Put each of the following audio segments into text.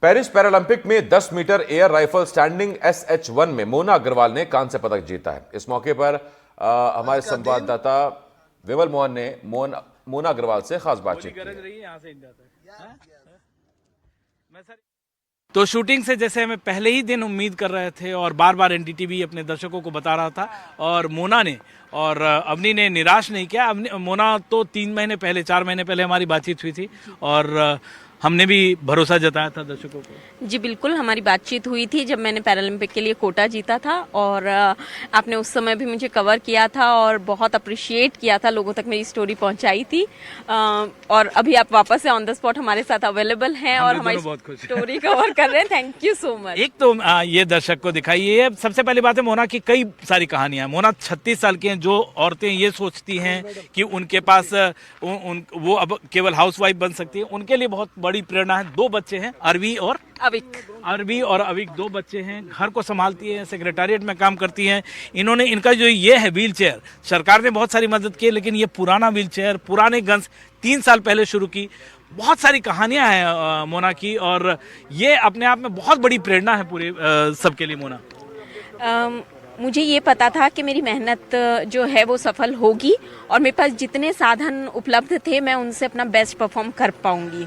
Paris Paralympic में 10 metre air rifle standing SH1 में मोना अग्रवाल ने कांस्य पदक जीता है। इस मौके पर हमारे संवाददाता विमल मोहन ने मोना अग्रवाल से खास बातचीत की। तो शूटिंग से जैसे हमें पहले ही दिन उम्मीद कर रहे थे और बार बार एनडीटीवी अपने दर्शकों को बता रहा था, और मोना ने और अवनी ने निराश नहीं किया। मोना तो 3 महीने पहले 4 महीने पहले हमारी बातचीत हुई थी और हमने भी भरोसा जताया था दर्शकों को। जी बिल्कुल, हमारी बातचीत हुई थी जब मैंने पैरालंपिक के लिए कोटा जीता था, और आपने उस समय भी मुझे कवर किया था और बहुत अप्रिशिएट किया था, लोगों तक मेरी स्टोरी पहुंचाई थी। और अभी आप वापस से ऑन द स्पॉट हमारे साथ अवेलेबल हैं और हमारी स्टोरी कवर कर रहे हैं। Thank you so much. एक तो ये दर्शक को दिखाइए। सबसे पहली बात है, मोना की कई सारी कहानियां। मोना 36 साल की हैं। जो औरतें ये सोचती हैं कि उनके पास वो अब केवल हाउसवाइफ बन सकती है, उनके लिए बहुत बड़ी प्रेरणा है। 2 बच्चे हैं, अरवी और अविक 2 बच्चे हैं। घर को संभालती है, सेक्रेटेरिएट में काम करती हैं। इनका जो ये है व्हील चेयर, सरकार ने बहुत सारी मदद की, लेकिन ये पुराना व्हील चेयर, पुराने गन्स 3 साल पहले शुरू की। बहुत सारी कहानियां हैं मोना की, और ये अपने आप में बहुत बड़ी प्रेरणा है पूरे सबके लिए। मोना, मुझे ये पता था कि मेरी मेहनत जो है वो सफल होगी, और मेरे पास जितने साधन उपलब्ध थे मैं उनसे अपना बेस्ट परफॉर्म कर पाऊंगी,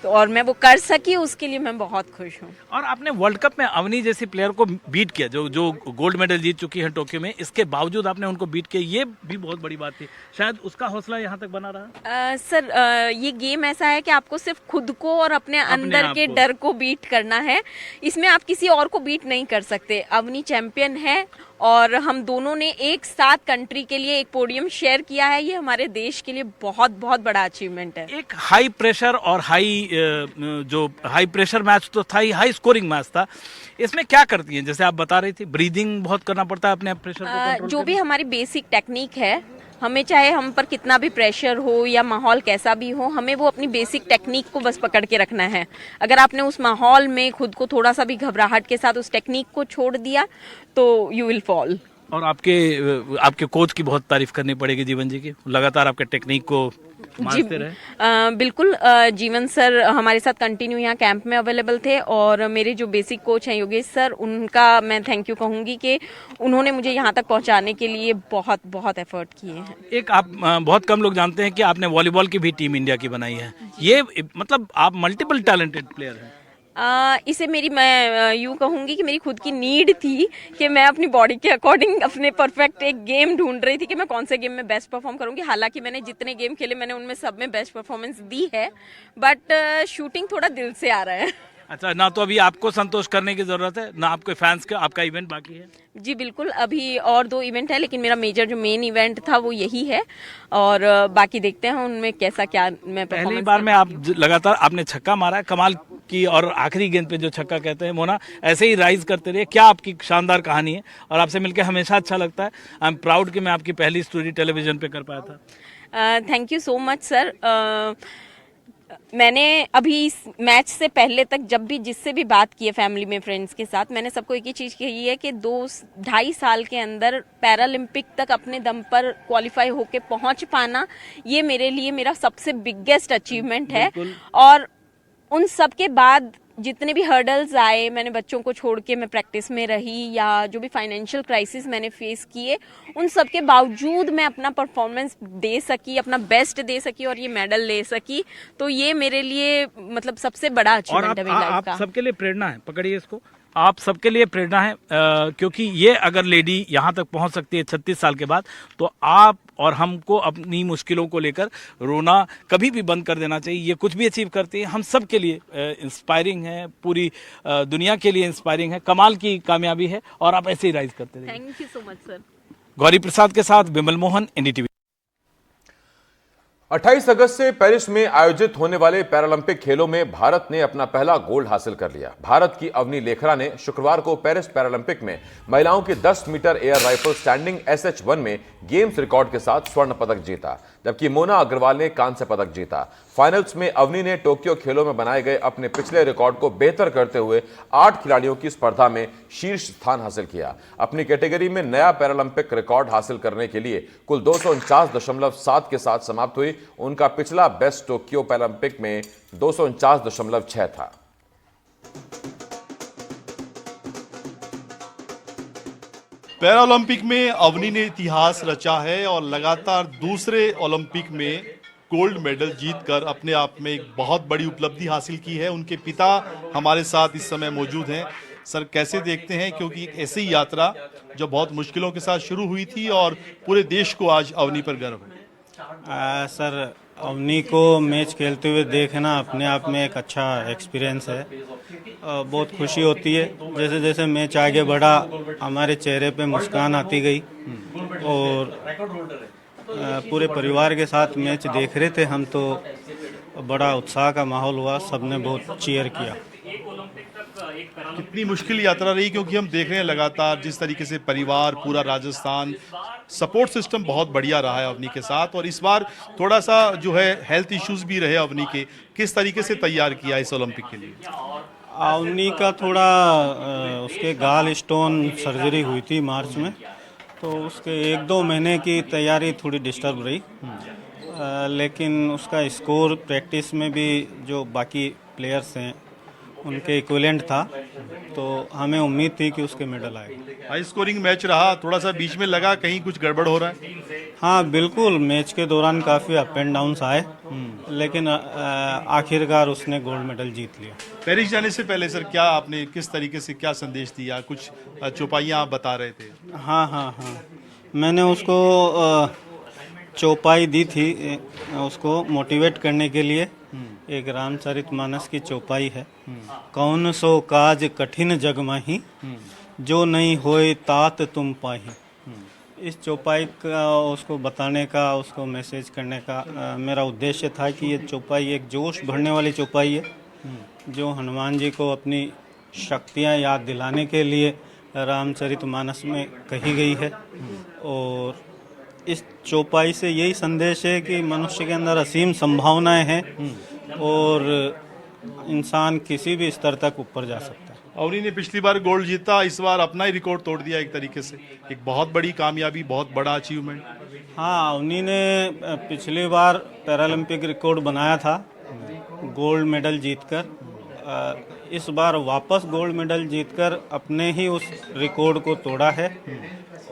तो और मैं वो कर सकी, उसके लिए मैं बहुत खुश हूँ। और आपने वर्ल्ड कप में अवनी जैसी प्लेयर को बीट किया, जो गोल्ड मेडल जीत चुकी है टोक्यो में, इसके बावजूद आपने उनको बीट किया, ये भी बहुत बड़ी बात थी। शायद उसका हौसला यहाँ तक बना रहा। सर, ये गेम ऐसा है कि आपको सिर्फ खुद को और अपने अंदर के डर को बीट करना है। इसमें आप किसी और को बीट नहीं कर सकते। अवनी चैंपियन है और हम दोनों ने एक साथ कंट्री के लिए एक पोडियम शेयर किया है। ये हमारे देश के लिए बहुत बहुत बड़ा अचीवमेंट है। एक हाई प्रेशर और हाई प्रेशर मैच तो था ही, हाई स्कोरिंग मैच था। इसमें क्या करती हैं, जैसे आप बता रही थी, ब्रीदिंग बहुत करना पड़ता है अपने प्रेशर को कंट्रोल जो भी हमारी बेसिक टेक्निक है, हमें चाहे हम पर कितना भी प्रेशर हो या माहौल कैसा भी हो, हमें वो अपनी बेसिक टेक्निक को बस पकड़ के रखना है। अगर आपने उस माहौल में खुद को थोड़ा सा भी घबराहट के साथ उस टेक्निक को छोड़ दिया तो यू विल फॉल। और आपके कोच की बहुत तारीफ करनी पड़ेगी, जीवन जी की। लगातार आपके टेक्निक को मारते रहे। बिल्कुल, जीवन सर हमारे साथ कंटिन्यू यहाँ कैंप में अवेलेबल थे, और मेरे जो बेसिक कोच हैं योगेश सर, उनका मैं थैंक यू कहूँगी कि उन्होंने मुझे यहाँ तक पहुँचाने के लिए बहुत बहुत एफर्ट किए हैं। एक आप बहुत कम लोग जानते हैं कि आपने वॉलीबॉल की भी टीम इंडिया की बनाई है। ये मतलब आप मल्टीपल टैलेंटेड प्लेयर हैं। इसे मैं यूँ कहूँगी कि मेरी खुद की नीड थी कि मैं अपनी बॉडी के अकॉर्डिंग अपने परफेक्ट एक गेम ढूंढ रही थी कि मैं कौन से गेम में बेस्ट परफॉर्म करूँगी। हालांकि मैंने जितने गेम खेले मैंने उनमें सब में बेस्ट परफॉर्मेंस दी है, बट शूटिंग थोड़ा दिल से आ रहा है। अच्छा, ना तो अभी आपको संतोष करने की जरूरत है, ना आपके फैंस का। आपका इवेंट बाकी है? जी बिल्कुल, अभी और 2 इवेंट है, लेकिन मेरा मेजर जो मेन इवेंट था वो यही है, और बाकी देखते हैं उनमें कैसा क्या मैं परफॉर्मेंस। पहली बार में आप लगातार आपने छक्का मारा, कमाल की, और आखिरी गेंद पे जो छक्का कहते हैं। मोना, ऐसे ही राइज करते रहिए। क्या आपकी शानदार कहानी है, और आपसे मिलकर हमेशा अच्छा लगता है। आई एम प्राउड कि मैं आपकी पहली स्टोरी टेलीविजन पे कर पाया था। Thank you so much sir. मैंने अभी इस मैच से पहले तक जब भी जिससे भी बात की है फैमिली में, फ्रेंड्स के साथ, मैंने सबको एक ही चीज़ कही है कि 2-2.5 साल के अंदर पैरालंपिक तक अपने दम पर क्वालिफाई होके पहुंच पाना, ये मेरे लिए मेरा सबसे बिगेस्ट अचीवमेंट है। और उन सब के बाद जितने भी हर्डल्स आए, मैंने बच्चों को छोड़ के मैं प्रैक्टिस में रही, या जो भी फाइनेंशियल क्राइसिस मैंने फेस किए, उन सब के बावजूद मैं अपना परफॉर्मेंस दे सकी, अपना बेस्ट दे सकी और ये मेडल ले सकी। तो ये मेरे लिए मतलब सबसे बड़ा अचीवमेंट है मेरी लाइफ का। आप सबके लिए प्रेरणा है, पकड़िए इसको। आप सबके लिए प्रेरणा है, क्योंकि ये अगर लेडी यहाँ तक पहुँच सकती है 36 साल के बाद, तो आप और हमको अपनी मुश्किलों को लेकर रोना कभी भी बंद कर देना चाहिए। ये कुछ भी अचीव करती है, हम सब के लिए इंस्पायरिंग है, पूरी दुनिया के लिए इंस्पायरिंग है। कमाल की कामयाबी है, और आप ऐसे ही राइज करते रहिए। Thank you so much sir. Gauri Prasad के साथ विमल मोहन, एनडीटीवी। 28 अगस्त से पेरिस में आयोजित होने वाले पैरालंपिक खेलों में भारत ने अपना पहला गोल्ड हासिल कर लिया। भारत की अवनी लेखरा ने शुक्रवार को पेरिस पैरालंपिक में महिलाओं के 10 metre air rifle standing SH1 में गेम्स रिकॉर्ड के साथ स्वर्ण पदक जीता, जबकि मोना अग्रवाल ने कांस्य पदक जीता। फाइनल्स में अवनी ने टोक्यो खेलों में बनाए गए अपने पिछले रिकॉर्ड को बेहतर करते हुए 8 खिलाड़ियों की स्पर्धा में शीर्ष स्थान हासिल किया। अपनी कैटेगरी में नया पैरालंपिक रिकॉर्ड हासिल करने के लिए कुल 249.7 के साथ समाप्त हुई। उनका पिछला बेस्ट टोक्यो पैरालंपिक में 249.6 था। पैरालंपिक में अवनी ने इतिहास रचा है और लगातार दूसरे ओलंपिक में गोल्ड मेडल जीतकर अपने आप में एक बहुत बड़ी उपलब्धि हासिल की है। उनके पिता हमारे साथ इस समय मौजूद हैं। सर, कैसे देखते हैं, क्योंकि एक ऐसी यात्रा जो बहुत मुश्किलों के साथ शुरू हुई थी और पूरे देश को आज अवनी पर गर्व है। सर, अवनी को मैच खेलते हुए देखना अपने आप में एक अच्छा एक्सपीरियंस है। बहुत खुशी होती है। जैसे जैसे मैच आगे बढ़ा हमारे चेहरे पे मुस्कान आती गई और पूरे परिवार के साथ मैच देख रहे थे हम, तो बड़ा उत्साह का माहौल हुआ। सबने बहुत चीयर किया। कितनी मुश्किल यात्रा रही, क्योंकि हम देख रहे हैं लगातार जिस तरीके से परिवार, पूरा राजस्थान, सपोर्ट सिस्टम बहुत बढ़िया रहा है अवनी के साथ। और इस बार थोड़ा सा जो है हेल्थ इश्यूज भी रहे अवनी के। किस तरीके से तैयार किया इस ओलंपिक के लिए? अवनी का थोड़ा उसके गाल स्टोन सर्जरी हुई थी मार्च में, तो उसके 1-2 महीने की तैयारी थोड़ी डिस्टर्ब रही। लेकिन उसका स्कोर प्रैक्टिस में भी जो बाकी प्लेयर्स हैं उनके इक्विवेलेंट था, तो हमें उम्मीद थी कि उसके मेडल आएगा। हाई स्कोरिंग मैच रहा, थोड़ा सा बीच में लगा कहीं कुछ गड़बड़ हो रहा है? हाँ बिल्कुल, मैच के दौरान काफ़ी अप एंड डाउन्स आए, लेकिन आखिरकार उसने गोल्ड मेडल जीत लिया। पेरिस जाने से पहले सर, क्या आपने किस तरीके से क्या संदेश दिया? कुछ चौपाइयाँ आप बता रहे थे। हाँ, मैंने उसको चौपाई दी थी उसको मोटिवेट करने के लिए। एक रामचरितमानस की चौपाई है, कौन सो काज कठिन जग माही, जो नहीं होए तात तुम पाही। इस चौपाई का उसको बताने का, उसको मैसेज करने का मेरा उद्देश्य था कि ये चौपाई एक जोश भरने वाली चौपाई है, जो हनुमान जी को अपनी शक्तियाँ याद दिलाने के लिए रामचरितमानस में कही गई है। और इस चौपाई से यही संदेश है कि मनुष्य के अंदर असीम संभावनाएं हैं और इंसान किसी भी स्तर तक ऊपर जा सकता है। अवनी ने पिछली बार गोल्ड जीता, इस बार अपना ही रिकॉर्ड तोड़ दिया एक तरीके से। एक बहुत बड़ी कामयाबी, बहुत बड़ा अचीवमेंट। हाँ, अवनी ने पिछली बार पैरालंपिक रिकॉर्ड बनाया था गोल्ड मेडल जीतकर। इस बार वापस गोल्ड मेडल जीतकर अपने ही उस रिकॉर्ड को तोड़ा है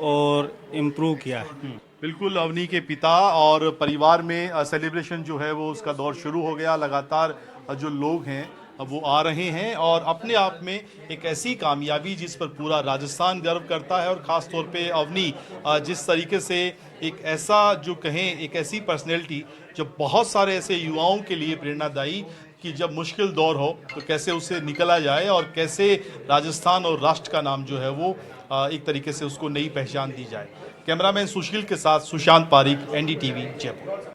और इम्प्रूव किया है। बिल्कुल, अवनी के पिता और परिवार में सेलिब्रेशन जो है वो उसका दौर शुरू हो गया। लगातार जो लोग हैं वो आ रहे हैं और अपने आप में एक ऐसी कामयाबी जिस पर पूरा राजस्थान गर्व करता है। और ख़ास तौर पे अवनी जिस तरीके से एक ऐसा जो कहें एक ऐसी पर्सनैलिटी जो बहुत सारे ऐसे युवाओं के लिए प्रेरणादायी, कि जब मुश्किल दौर हो तो कैसे उससे निकला जाए और कैसे राजस्थान और राष्ट्र का नाम जो है वो एक तरीके से उसको नई पहचान दी जाए। कैमरामैन सुशील के साथ सुशांत पारिक, NDTV, जयपुर।